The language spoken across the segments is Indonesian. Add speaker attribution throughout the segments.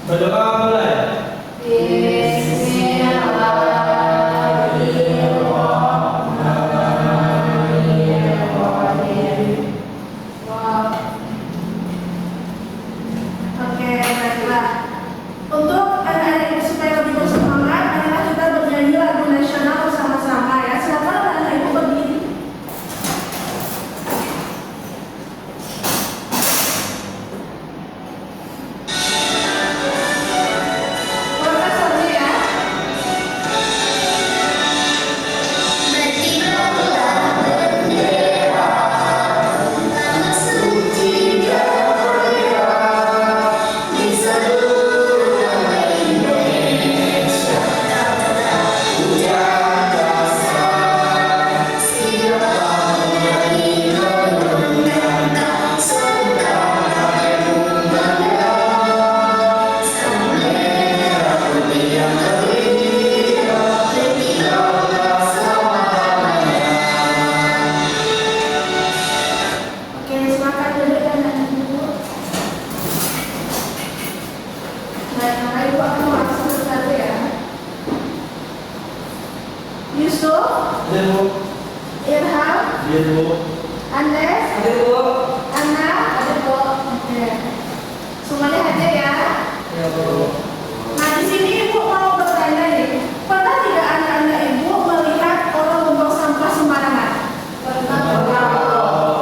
Speaker 1: Berdoa mulai.
Speaker 2: Bismillahirrahmanirrahim. Wow. Oke, baiklah. Untuk anak-anak supaya lebih bersemangat, marilah kita bernyanyi lagu nasional bersama-sama ya. Silakan anak-anak ibu berdiri. Warna saja ya. Oke, silakan duduk anak-anak ibu. Baik, maka ibu akan langsung satu ya. Yusuf,
Speaker 1: Ada Bu.
Speaker 2: Irham,
Speaker 1: Iya Bu.
Speaker 2: Andes,
Speaker 1: Ada Bu.
Speaker 2: Ana, ada Bu. Oke. Semuanya hadir ya.
Speaker 1: Iya Bu.
Speaker 2: Nah, di sini ibu mau bertanya nih, pernah tidak anak-anak ibu melihat orang membuang sampah sembarangan? Pernah.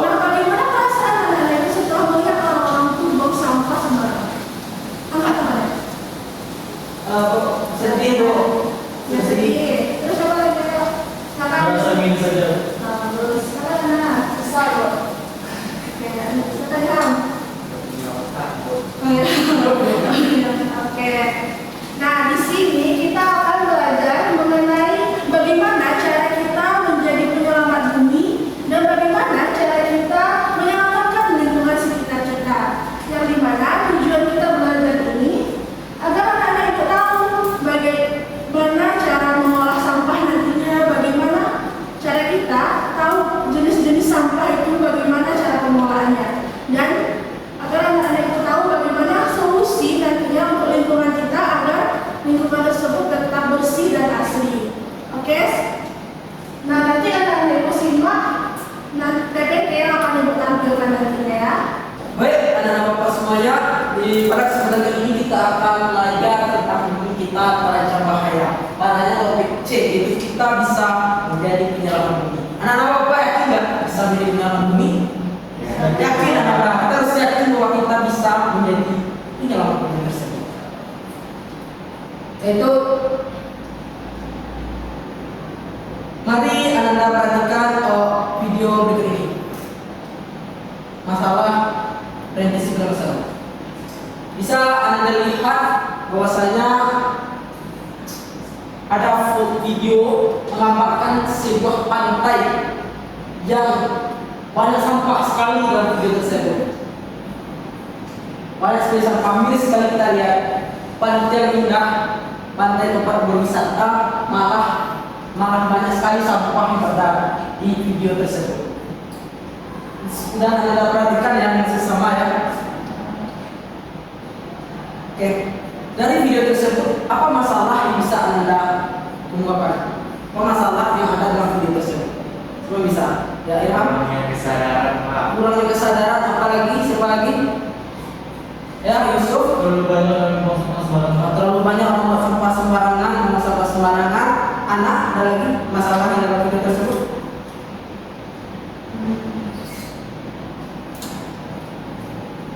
Speaker 2: Nah, bagaimana perasaan anak-anak ibu setelah melihat orang-orang itu membuang sampah sembarangan? Angkat tangan.
Speaker 1: Sedih Bu.
Speaker 2: Ya, sedih. Terus apa lagi? Silakan.
Speaker 1: Merasa ingin saja.
Speaker 2: Nah, terus silakan Ana. Besar Bu. Oke, silakan Ilham. Oke. Nah, di sini kita akan belajar mengenai bagaimana cara kita menjadi penyelamat bumi dan bagaimana cara kita menyelamatkan lingkungan sekitar kita. Yang dimana tujuan kita belajar ini agar anak-anak itu tahu bagaimana cara mengolah sampah nantinya, bagaimana cara kita tahu jenis-jenis sampah itu, bagaimana cara pengolahannya, dan agar anak-anak itu tahu bagaimana solusi nantinya untuk lingkungan kita agar lingkungan tersebut tetap bersih dan asli. Oke? Nah, nanti anak-anak ibu simak PPT yang akan ibu tampilkan nantinya ya.
Speaker 3: Baik, anak-anak bapak semuanya, pada kesempatan kali ini kita akan belajar tentang bumi kita terancam bahaya. Padanya topik C, yaitu kita bisa menjadi penyelamat bumi. Anak-anak bapak yakin nggak bisa menjadi penyelamat bumi? Yakin anak-anak, kita harus yakin bahwa kita bisa menjadi penyelamat bumi tersebut. Itu mari anak-anak perhatikan video berikut ini. Masalah revisi bermasalah. Bisa Anda lihat bahwasanya ada video menggambarkan sebuah pantai yang banyak sampah sekali dalam video tersebut. Banyak sekali sampah, miris sekali kita lihat. Pantai yang indah, pantai tempat berwisata, malah banyak sekali sampah yang berada di video tersebut. Dan Anda perhatikan yang sesama ya. Oke, dari video tersebut apa masalah yang bisa Anda ungkapkan? Apa masalah yang ada dalam video tersebut? Semua bisa. Ya, Ilham.
Speaker 1: Kurangnya kesadaran Pak.
Speaker 3: Kurangnya kesadaran, apalagi siapa lagi? Ya, Yusuf.
Speaker 1: Terlalu banyak orang buang sampah sembarangan.
Speaker 3: Terlalu banyak orang membuang sampah sembarangan, membuang sampah sembarangan. Anak, ada lagi masalah yang dalam video tersebut?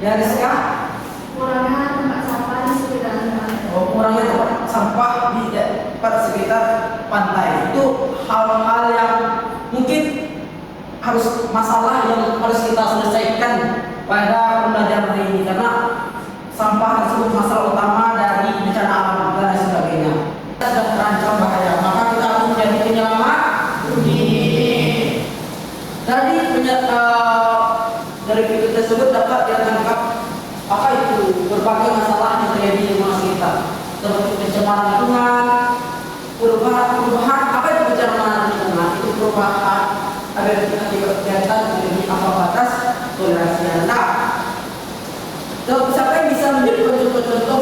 Speaker 3: Ya, Rizka.
Speaker 2: Kurangnya tempat sampah di sekitar anak-anak.
Speaker 3: Kurangnya tempat sampah di sekitar pantai itu hal-hal yang mungkin harus masalah yang harus kita selesaikan pada pembelajaran hari ini, karena sampah tersebut masalah utama dari bencana alam dan sebagainya. Kita sudah terancam bahaya, maka kita harus menjadi penyelamat bumi. Dari video tersebut dapat ditangkap apa itu berbagai masalah yang terjadi di lingkungan sekitar, seperti pencemaran lingkungan, perubahan apa itu pencemaran lingkungan? Itu perubahan ada kegiatan menjadi ambang batas toleransi rendah. Siapa yang bisa menjadi contoh-contoh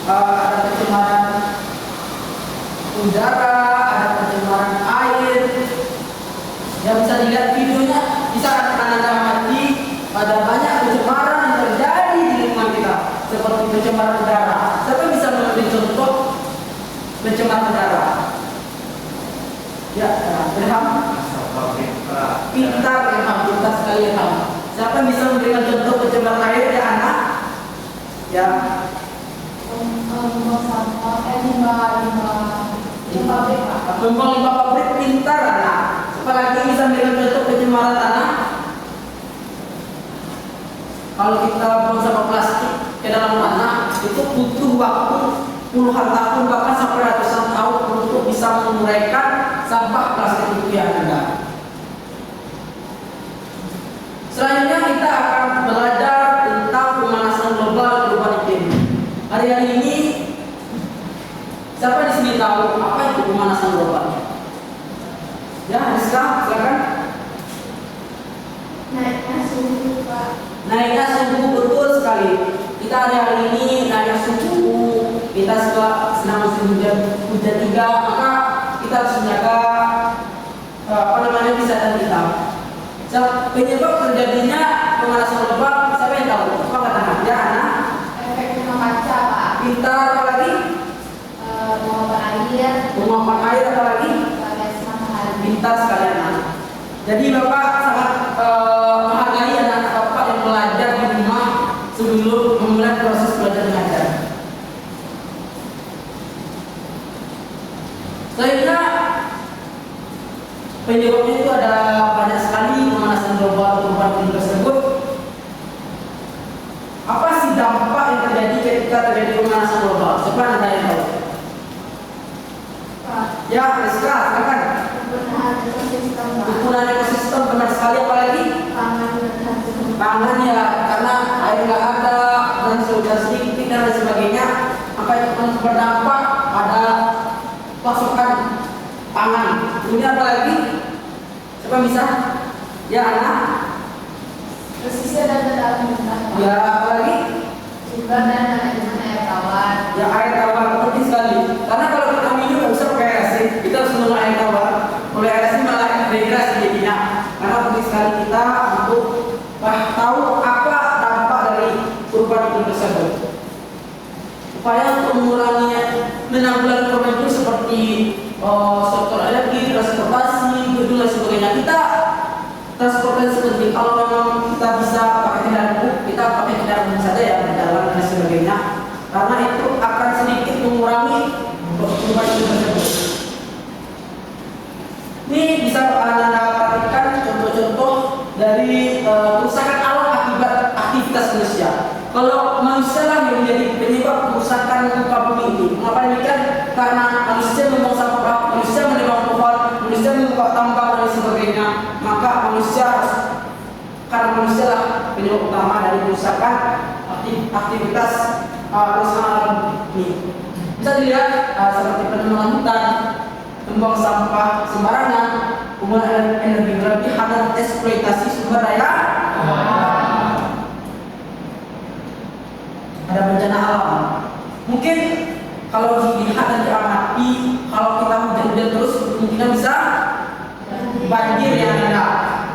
Speaker 3: ada pencemaran udara, ada pencemaran air. Yang bisa dilihat videonya, bisa Anda amati ada banyak pencemaran yang terjadi di lingkungan kita, seperti pencemaran udara. Siapa bisa mengambil contoh pencemaran udara? Ya, Ilham. Pintar Ilham, pintar sekali Ilham. Siapa yang bisa memberikan contoh pencemaran air ya anak? Ya. Membuang limbah pabrik, pintar anak. Siapa lagi bisa memberikan contoh pencemaran tanah? Kalau kita buang sampah plastik ke dalam tanah, itu butuh waktu puluhan tahun bahkan sampai ratusan tahun untuk bisa menguraikan sampah plastik itu yang ada. Selanjutnya kita akan belajar tentang pemanasan global dan perubahan iklim. Hari ini siapa di sini tahu apa itu pemanasan global? Ya, Rizka, silakan.
Speaker 2: Naiknya suhu, Pak.
Speaker 3: Naiknya suhu, betul sekali. Kita hari ini naiknya suhu, kita sedang musim hujan tiga, maka kita harus menjaga kesehatan kita. Penyebab terjadinya pemanasan global, siapa yang tahu? Apa katakan? Ya, anak.
Speaker 2: Efek rumah kaca, Pak.
Speaker 3: Pintar, apa lagi?
Speaker 2: Penguapan air.
Speaker 3: Penguapan air, apa lagi? Pintar sekali anak. Jadi Bapak sangat menghargai anak-anak Bapak yang belajar di rumah sebelum memulai proses belajar mengajar. Sehingga penyebabnya itu ada banyak sekali pemanasan global perubahan iklim tersebut. Apa sih dampak yang terjadi ketika terjadi pemanasan global? Siapa Anda yang tahu?
Speaker 2: Pak.
Speaker 3: Ya, Rizka, silakan. Kegunaan ekosistem benar sekali, apalagi pangan ya, karena air nggak ada dan sudah sedikit dan lain sebagainya, maka itu berdampak pada pasokan pangan. Ini apa lagi? Siapa bisa? Ya anak.
Speaker 2: Pesisir dan kedalaman hutan.
Speaker 3: Ya apa lagi?
Speaker 2: Sumber dan manajemen air tawar.
Speaker 3: Ya air tawar, penting sekali. Karena kalau kita minum nggak bisa pakai air asin, kita harus minum air tawar. Oleh air asin malah dehidrasi jadinya. Karena penting sekali kita untuk tahu apa dampak dari perubahan iklim tersebut. Upaya untuk menanggulangi problem itu seperti sektor energi, transportasi, gedung dan sebagainya. Kita transportasi penting. Kalau memang kita bisa pakai kendaraan umum, kita pakai kendaraan umum saja ya, berjalan dan sebagainya. Karena itu akan sedikit mengurangi perubahan iklim tersebut. Ini bisa Anda perhatikan contoh-contoh dari kerusakan alam akibat aktivitas manusia. Kalau manusia lah yang menjadi penyebab kerusakan muka bumi ini. Mengapa demikian? Karena manusia membuang sampah, manusia menebang pohon, manusia membuka tambang dan sebagainya. Maka manusia harus, karena manusia lah penyebab utama dari kerusakan aktivitas kerusakan alam ini. Bisa dilihat seperti penebangan hutan, membuang sampah sembarangan, penggunaan energi berlebihan dan eksploitasi sumber daya. Ada bencana alam. Mungkin kalau dilihat dan diamati, kalau kita hujan-hujan terus, kemungkinan bisa banjir yang ada.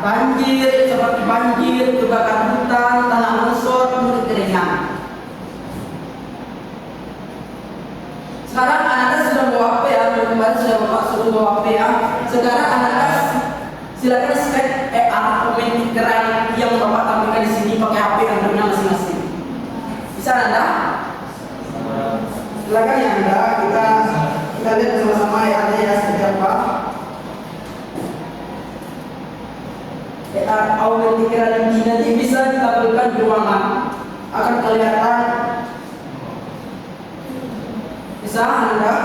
Speaker 3: Banjir seperti banjir, kebakaran hutan, tanah longsor, kemudian kekeringan. Sekarang anak-anak sudah bawa HP ya, kemarin sudah bapak suruh bawa HP ya. Sekarang anak-anak silakan scan komen keren yang bapak tampilkan di sini pakai HP Androidnya masing-masing. Bisa Anda? Silakan ya Anda, kita lihat bersama-sama ya ada ya seperti apa. Augmented reality nanti bisa ditampilkan di ruangan, akan kelihatan. Bisa Anda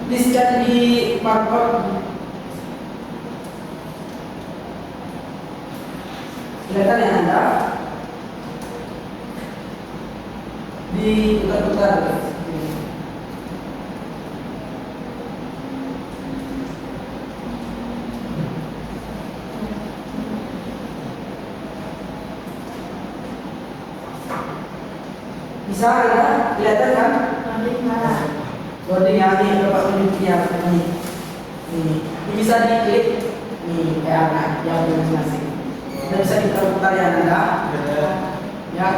Speaker 3: di-scan di barcode. Kelihatan ya Anda di putar-putar. Bisa Anda kelihatan kan? Loading ya, ini Bapak tunjuk ya, ini bisa diklik, nih kayak yang masing-masing. Dan bisa diputar ya Anda, ya.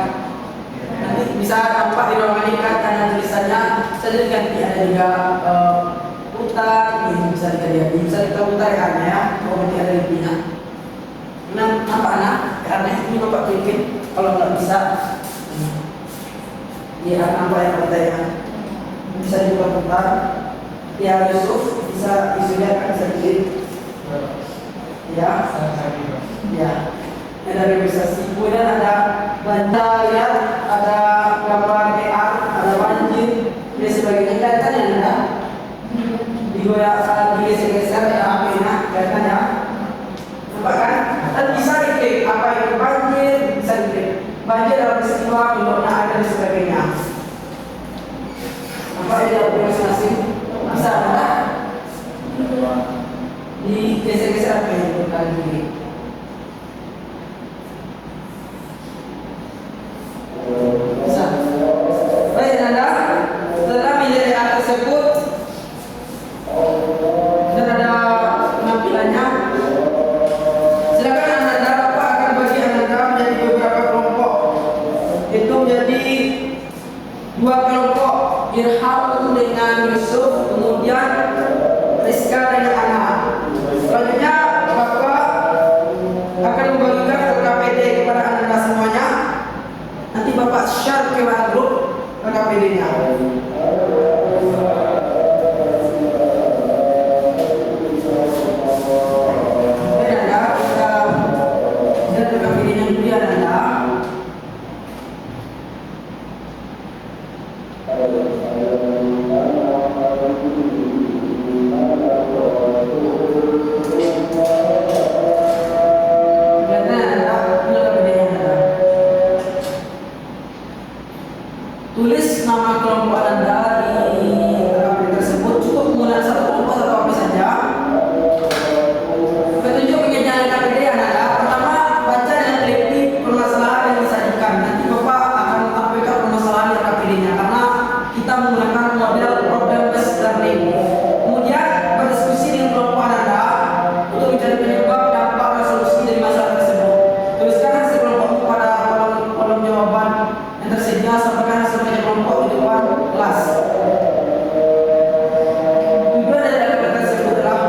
Speaker 3: Nanti bisa tampak di ruangan ini kan karena tulisannya saya diganti ada juga putar, ini bisa diganti, bisa kita putar ya Anda ya, kalau nanti ada linknya. Nah, nampak anak? Karena ini Bapak klik, kalau nggak bisa, ya nampak yang pertanyaan. Bisa diputar, ya Yusuf bisa isunya akan bisa diklik, ya, ya. Ada revisasi, kemudian ada baca ya, ada gambar AR, ada banjir, dan sebagainya. Kelihatan ya Anda? Digeser-geser ya HP-nya, kelihatan ya? Nampak kan? Dan bisa diklik apa itu banjir, bisa diklik. Banjir dalam peristiwa, bentuknya ada dan sebagainya. Nampak ya masing-masing? Bisa Anda? Digeser-geser apa yang berkali ini? Bisa. Baik Anda, setelah menjadi hal tersebut dan ada penampilannya, silakan Anda Bapak akan bagi Anda menjadi beberapa kelompok. Itu menjadi 2 kelompok, Irham dengan Yusuf, kemudian Rizka dengan Ana. Selanjutnya Bapak akan membagikan LKPD kepada Anda semuanya. Nanti Bapak share ke grup LKPD-nya. Oke Anda, kita lihat LKPD-nya dulu ya Anda. Tulis nama kelompok Anda di LKPD tersebut, cukup menggunakan satu kelompok atau apa saja. Petunjuk pengerjaan LKPD Anda. Pertama, baca dan teliti permasalahan yang disajikan. Nanti Bapak akan tampilkan permasalahan LKPD-nya karena kita menggunakan model problem based learning. Kemudian berdiskusi dengan kelompok Anda untuk mencari penyebab dampak resolusi dari masalah tersebut. Tuliskan hasil kelompokmu pada kolom jawaban yang tersedia, sampaikan hasil kelompok di depan kelas. Tujuan dari LKPD tersebut adalah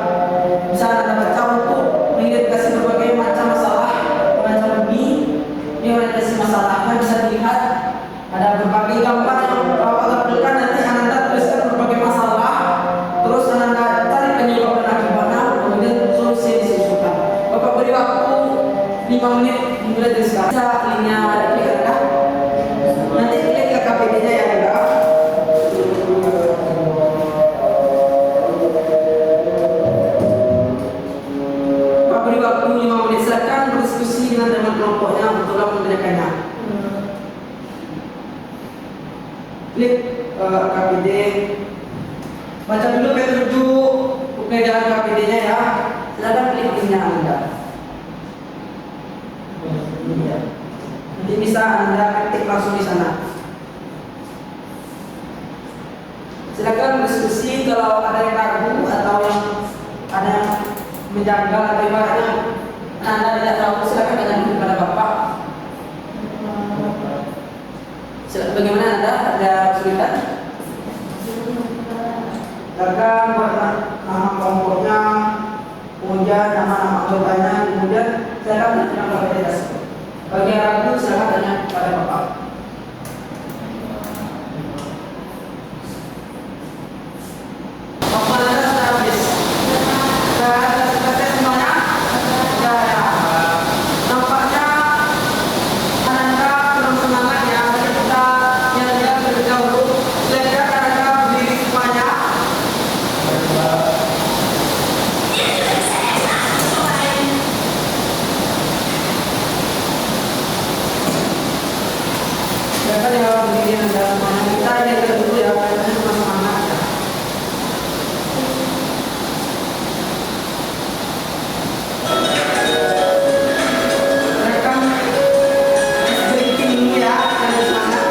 Speaker 3: bisa Anda baca untuk mengidentifikasi berbagai macam masalah, macam ini orientasi masalahnya bisa dilihat ada berbagai gambar yang Bapak tampilkan. Nanti Anda tuliskan berbagai masalah, terus Anda cari penyebab dan akibatnya, kemudian solusi yang disusulkan. Bapak beri waktu 5 menit dimulai dari sekarang. Bisa linknya diklik Anda. Nanti klik LKPD-nya ya Anda. Bapak beri waktu 5 menit, silakan berdiskusi dengan teman kelompoknya untuk mengerjakannya. Klik LKPD, baca dulu petunjuk pengerjaan LKPD-nya ya. Silakan klik linknya Anda. Nanti bisa Anda ketik langsung di sana. Silakan berdiskusi kalau ada yang ragu atau yang ada yang menjanggal atau ibaratnya Anda tidak tahu, silakan tanya kepada Bapak. Bagaimana Anda ada kesulitan? Silakan buat nama kelompoknya, kemudian nama anggotanya, kemudian silakan tanya kepada tersebut. Bagi yang ragu silakan tanya kepada Bapak. Bapak Anda sudah habis. Sudah selesai semuanya? Sudah ya. Nampaknya Anda kurang semangat ya. Mari kita nyanyi terlebih dahulu. Silakan Anda berdiri semuanya. Silakan ya berdiri Anda semuanya. Kita nyanyi dulu ya. Karena kurang semangat ya. Rekam breaking dulu ya, jangan semangat.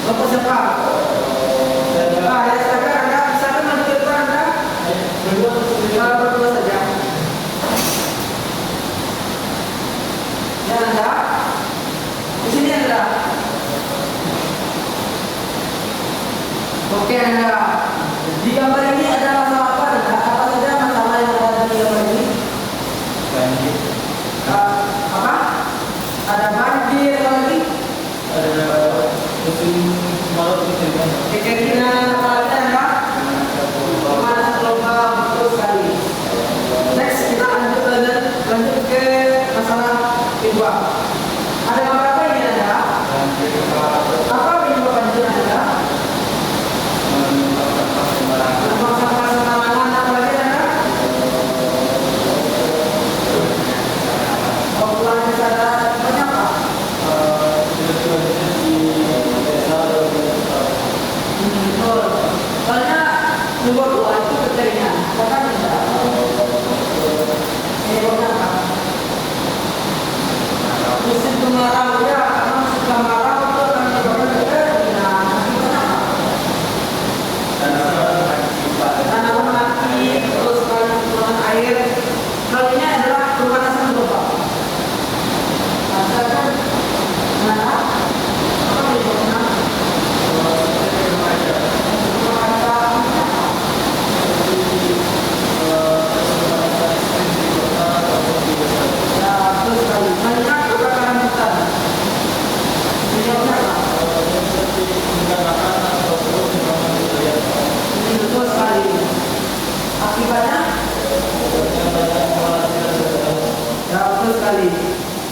Speaker 3: Bapak siapa? Ah, ya silakan Anda, silakan maju ke depan Anda. Berdua saja. Ya Anda, di sini Anda. Oke Anda, di gambar ini ada masalah apa Anda? Apa saja masalah yang ada di gambar ini?
Speaker 1: Banjir.
Speaker 3: Apa? Ada banjir lagi?
Speaker 1: Ada musim kemarau musim panas.
Speaker 3: Kekeringan apa lagi Anda? Pemanasan global, betul sekali. Next kita lanjut ke masalah kedua. Ada beberapa ini Anda.
Speaker 1: Banjir
Speaker 3: Apa penyebab banjir Anda?
Speaker 1: sampah sembarangan.
Speaker 3: Sampah sembarangan apa lagi Anda? Populasi sadar banyak Pak. Betul. Soalnya nomor 2 itu kekeringan. Bahkan tidak. Penyebabnya apa? Musim kemarau ya, karena musim kemarau itu akan menyebabkan kekeringan. Akibatnya tanaman mati, terus kekurangan air. Hal ini adalah pemanasan global. Masakan mana? Apa penyebabnya?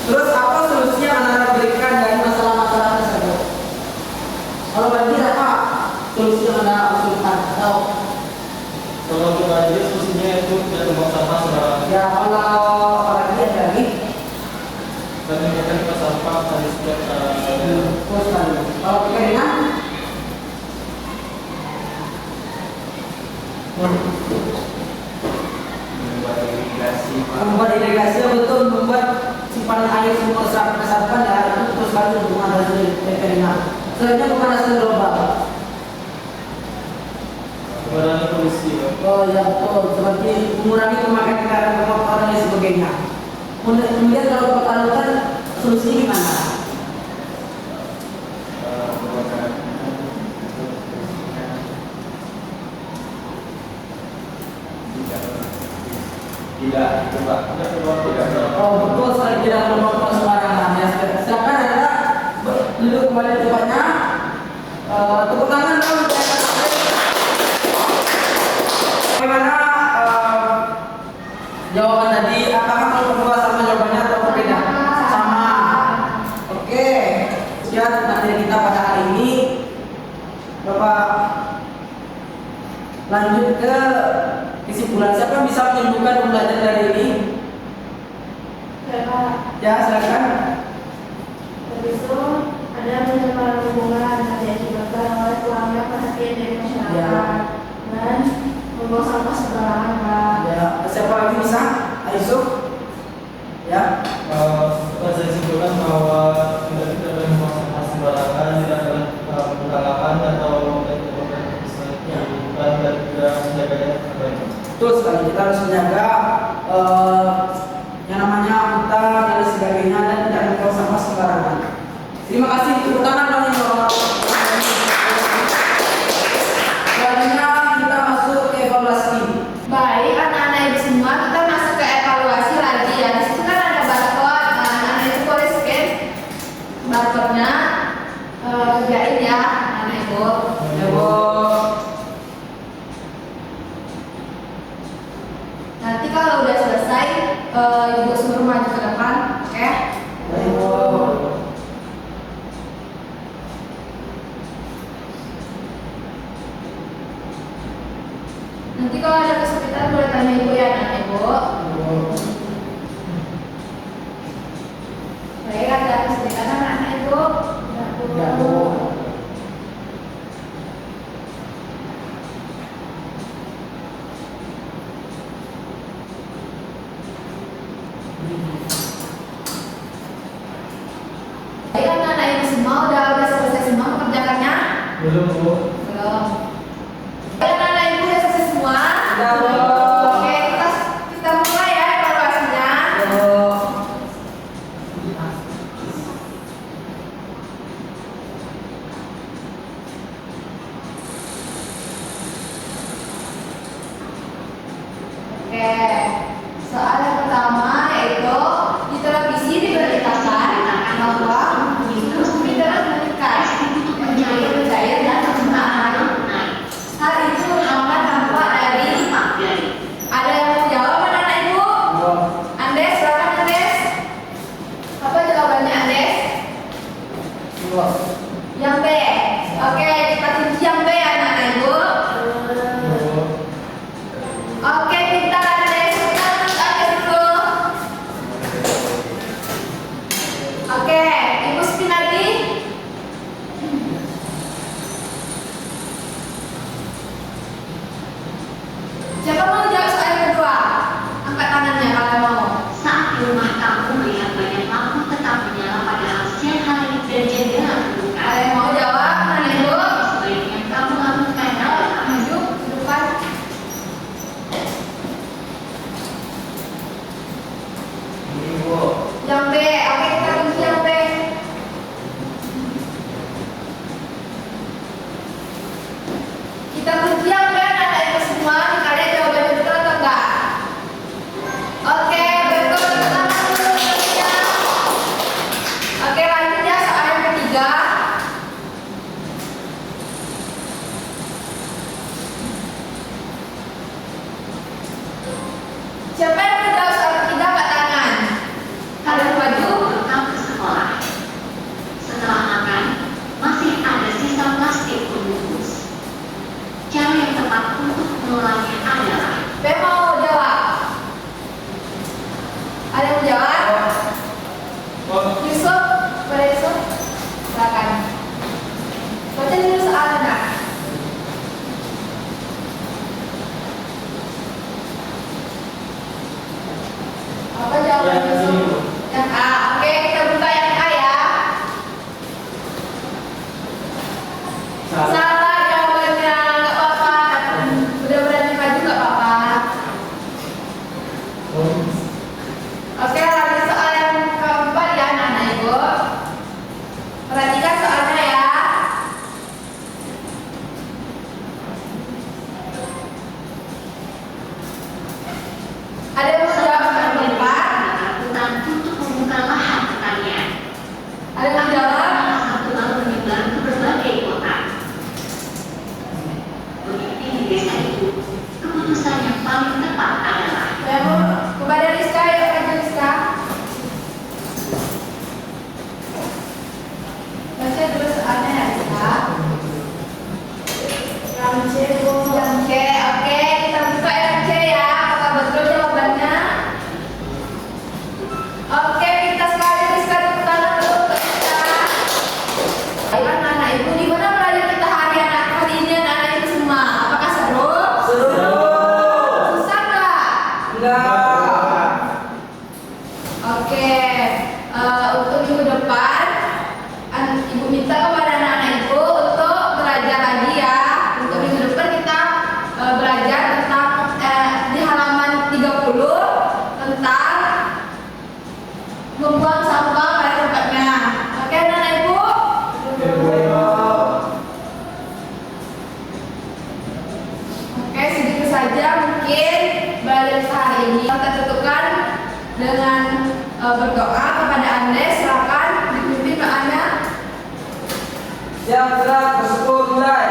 Speaker 3: Terus apa solusi yang Anda berikan dari masalah-masalah tersebut? Kalau banjir apa solusi yang Anda usulkan? Atau
Speaker 1: Kalau untuk banjir solusinya itu tidak membuang sampah sembarangan.
Speaker 3: ya kalau apalagi ada lagi?
Speaker 1: Dan menyiapkan tempat sampah dari setiap
Speaker 3: Terus kali. Kalau kekeringan?
Speaker 1: membuat irigasi.
Speaker 3: Membuat irigasi yang betul, membuat simpanan air semua resapan ya itu terus kali untuk mengatasi kekeringan. Selanjutnya pemanasan global.
Speaker 1: Mengurangi polusi.
Speaker 3: Oh ya betul, seperti mengurangi pemakaian kendaraan bermotor dan sebagainya. Kemudian kalau pertaruhan solusinya gimana?
Speaker 1: Tidak itu Pak. Tidak.
Speaker 3: Oh betul sekali, tidak memotong sembarangan ya. Silakan Anda duduk kembali di tempatnya. Tepuk tangan dong. Bagaimana jawaban tadi? Apakah kalau berdua sama jawabannya atau berbeda? Sama. Oke. Lihat materi kita pada hari ini. Bapak lanjut ke kesimpulan. Siapa yang bisa menyimpulkan pembelajaran dari ini? Ya, silakan.
Speaker 2: Habis itu ada pencemaran lingkungan yang diakibatkan oleh kurangnya perhatian dari masyarakat dan membuang sampah sembarangan Pak.
Speaker 3: Ya, siapa lagi bisa? Aisuk. Ya.
Speaker 1: Saya simpulkan bahwa tidak boleh membuang sampah sembarangan, tidak boleh membuka lahan atau dan juga menjaganya dengan baik.
Speaker 3: Betul sekali, kita harus menjaga yang namanya hutan dan sebagainya dan tidak membuang sampah sembarangan. Terima kasih, tepuk tangan dong yang selanjutnya kita masuk ke evaluasi.
Speaker 2: Baik, anak-anak ibu semua, kita masuk ke evaluasi lagi ya. Di situ kan ada barcode, nah, anak-anak itu boleh scan barcode-nya, kerjain ya, anak ibu.
Speaker 3: Ya, Bu.
Speaker 2: Nanti kalau udah selesai, ibu suruh maju ke depan, oke?
Speaker 3: Ayo.
Speaker 2: Nanti kalau ada kesulitan boleh tanya ibu ya, anak ibu. Baik, ada kesulitan anak ibu.
Speaker 3: Ya, Bu.
Speaker 2: Baik, anak-anak ibu semua udah selesai semua mengerjakannya.
Speaker 1: Belum, Bu.
Speaker 2: Belum. Anak-anak ibu udah selesai semua?
Speaker 3: Sudah, Bu.
Speaker 2: Oke, kita mulai ya evaluasinya. Oke, soal yang pertama yaitu di televisi diberitakan bahwa komputer meningkat menjadi cair dan penggunaan. Hal itu akan tampak dari ada yang mau jawab anak-anak ibu? Andes, silakan Andes. Apa jawabannya Andes? Yang B. Oke, kita kunci yang B anak-anak ibu. Oke, pintar Andes. Kita tulis Andes dulu. Oke, ibu spin lagi. Siapa mau jawab soal yang kedua? Angkat tangannya kalau mau.
Speaker 4: Saat di rumah kamu melihat banyak lampu tetap menyala padahal siang hari dan jendela terbuka.
Speaker 2: Ada yang mau jawab? Anak ibu.
Speaker 4: Sebaiknya kamu lakukan adalah
Speaker 2: Maju ke depan.
Speaker 1: Ini, Bu.
Speaker 2: Yang B. Oke, kita kunci yang B. Kita kunci yang B anak-anak ibu semua. Kalian jawabannya betul atau enggak? Oke, betul. Pertama dulu ya. Oke, lanjut ya soal yang ketiga. Siapa yang mau jawab soal ketiga angkat tangan? Kalian maju.
Speaker 4: bekal ke sekolah. Setelah makan, masih ada sisa plastik pembungkus. Cara yang tepat untuk mengolahnya adalah
Speaker 2: Siapa yang mau jawab? Ada yang mau jawab? Yusuf, pada Yusuf, silakan. Baca dulu soalnya. Apa jawaban
Speaker 1: Yang
Speaker 2: Yusuf?
Speaker 1: ini, Bu.
Speaker 2: Yang A. Oke, kita buka yang A ya.
Speaker 1: Salah.
Speaker 2: Salah jawabannya, nggak apa-apa. Udah berani maju nggak apa-apa.
Speaker 1: Oh.
Speaker 2: Oke, lanjut soal yang keempat ya anak-anak ibu. Perhatikan soalnya ya. Ada yang mau jawab soal yang keempat?
Speaker 4: ketakutan untuk membuka lahan pertanian.
Speaker 2: Ada yang mau jawab?
Speaker 4: Salah satu lalu menyebar ke berbagai kota. Begitu di desa itu, keputusan yang paling tepat adalah
Speaker 2: Saya mau kepada Rizka, ya Kak Rizka. Baca dulu soalnya ya Rizka. Yang C, Bu. Yang C, oke, kita buka yang C ya. Apakah betul jawabannya? Oke, kita sekali Rizka tepuk tangan dulu untuk Rizka. Baiklah anak ibu, gimana pelajaran kita hari ini anak-anak ibu semua? Apakah seru?
Speaker 3: Seru.
Speaker 2: Susah nggak?
Speaker 3: Enggak.
Speaker 2: Oke, untuk minggu depan, ibu minta kepada anak-anak ibu untuk belajar lagi ya. Untuk minggu depan kita belajar tentang di halaman 30 tentang membuang sampah pada tempatnya. Oke, anak-anak ibu. Oke, segitu saja mungkin belajar kita hari ini. Kita tutupkan dengan berdoa kepada Anda. Silakan dipimpin doanya.
Speaker 3: Siap, gerak, bersyukur, mulai.